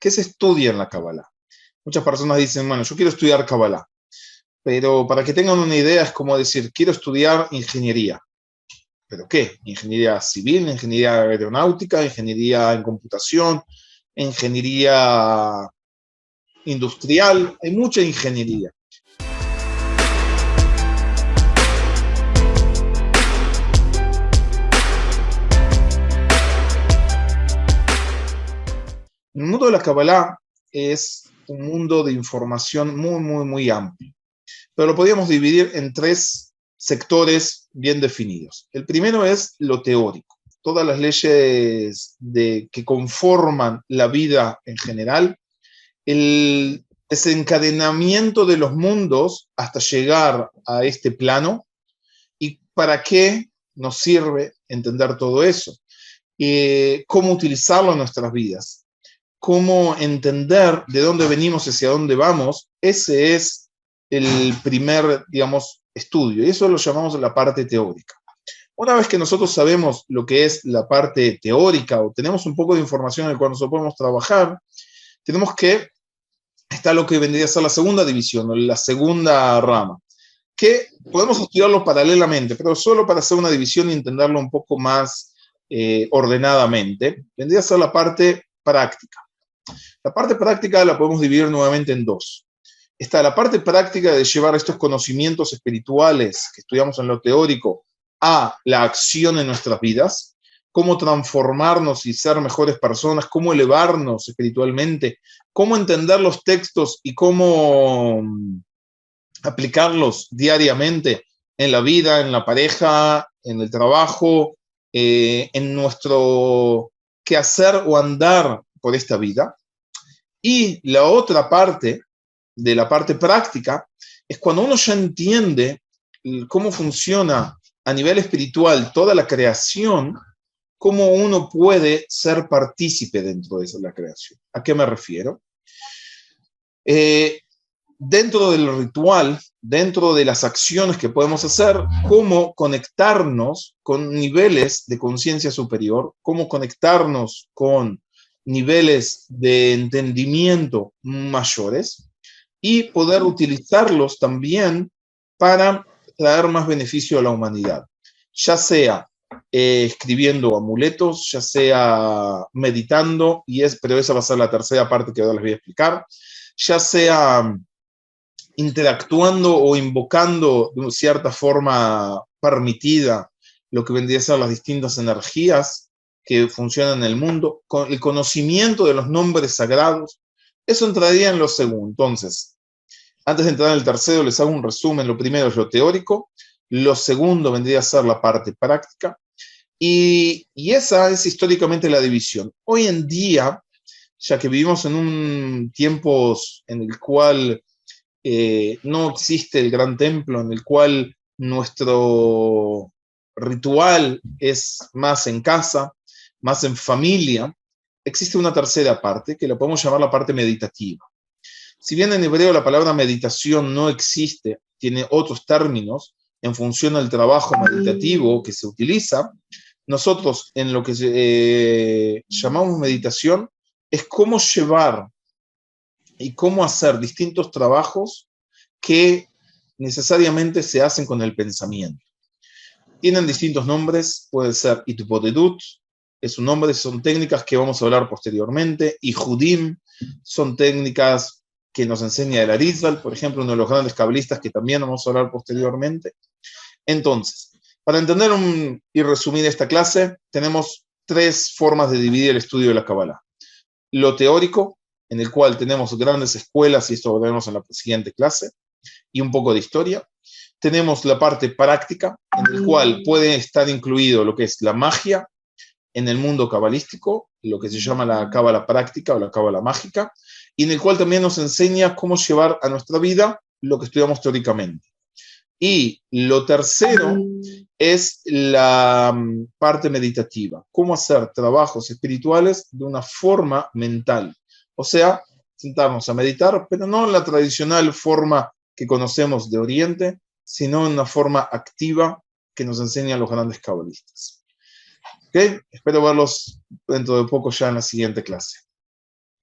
¿Qué se estudia en la Kabbalah? Muchas personas dicen, bueno, yo quiero estudiar Kabbalah, pero para que tengan una idea es como decir, quiero estudiar ingeniería. ¿Pero qué? Ingeniería civil, ingeniería aeronáutica, ingeniería en computación, ingeniería industrial, hay mucha ingeniería. El mundo de la Kabbalah es un mundo de información muy amplio, pero lo podríamos dividir en tres sectores bien definidos. El primero es lo teórico, todas las leyes que conforman la vida en general, el desencadenamiento de los mundos hasta llegar a este plano y para qué nos sirve entender todo eso, cómo utilizarlo en nuestras vidas, cómo entender de dónde venimos y hacia dónde vamos. Ese es el primer, digamos, estudio, y eso lo llamamos la parte teórica. Una vez que nosotros sabemos lo que es la parte teórica o tenemos un poco de información en la cual nosotros podemos trabajar, tenemos que está lo que vendría a ser la segunda división, o la segunda rama, que podemos estudiarlo paralelamente, pero solo para hacer una división y entenderlo un poco más ordenadamente, vendría a ser la parte práctica. La parte práctica la podemos dividir nuevamente en dos. Está la parte práctica de llevar estos conocimientos espirituales que estudiamos en lo teórico a la acción en nuestras vidas, cómo transformarnos y ser mejores personas, cómo elevarnos espiritualmente, cómo entender los textos y cómo aplicarlos diariamente en la vida, en la pareja, en el trabajo, en nuestro quehacer o andar por esta vida. Y la otra parte, de la parte práctica, es cuando uno ya entiende cómo funciona a nivel espiritual toda la creación, cómo uno puede ser partícipe dentro de esa la creación. ¿A qué me refiero? Dentro del ritual, dentro de las acciones que podemos hacer, cómo conectarnos con niveles de conciencia superior, cómo conectarnos con niveles de entendimiento mayores y poder utilizarlos también para traer más beneficio a la humanidad, ya sea escribiendo amuletos, ya sea meditando, pero esa va a ser la tercera parte que ahora les voy a explicar, ya sea interactuando o invocando de cierta forma permitida lo que vendría a ser las distintas energías que funcionan en el mundo, con el conocimiento de los nombres sagrados. Eso entraría en lo segundo. Entonces, antes de entrar en el tercero, les hago un resumen. Lo primero es lo teórico, lo segundo vendría a ser la parte práctica, y esa es históricamente la división. Hoy en día, ya que vivimos en un tiempo en el cual no existe el gran templo, en el cual nuestro ritual es más en casa, más en familia, existe una tercera parte que la podemos llamar la parte meditativa. Si bien en hebreo la palabra meditación no existe, tiene otros términos en función del trabajo meditativo que se utiliza, nosotros en lo que llamamos meditación es cómo llevar y cómo hacer distintos trabajos que necesariamente se hacen con el pensamiento. Tienen distintos nombres, puede ser Itbodedut, es un nombre, son técnicas que vamos a hablar posteriormente, y Judim son técnicas que nos enseña el Arizal, por ejemplo, uno de los grandes cabalistas que también vamos a hablar posteriormente. Entonces, para entender y resumir esta clase, tenemos tres formas de dividir el estudio de la Kabbalah. Lo teórico, en el cual tenemos grandes escuelas, y esto lo veremos en la siguiente clase, y un poco de historia. Tenemos la parte práctica, en el cual puede estar incluido lo que es la magia en el mundo cabalístico, lo que se llama la cábala práctica o la cábala mágica, y en el cual también nos enseña cómo llevar a nuestra vida lo que estudiamos teóricamente. Y lo tercero es la parte meditativa, cómo hacer trabajos espirituales de una forma mental, o sea, sentarnos a meditar, pero no en la tradicional forma que conocemos de Oriente, sino en una forma activa que nos enseñan los grandes cabalistas. ¿Ok? Espero verlos dentro de poco ya en la siguiente clase.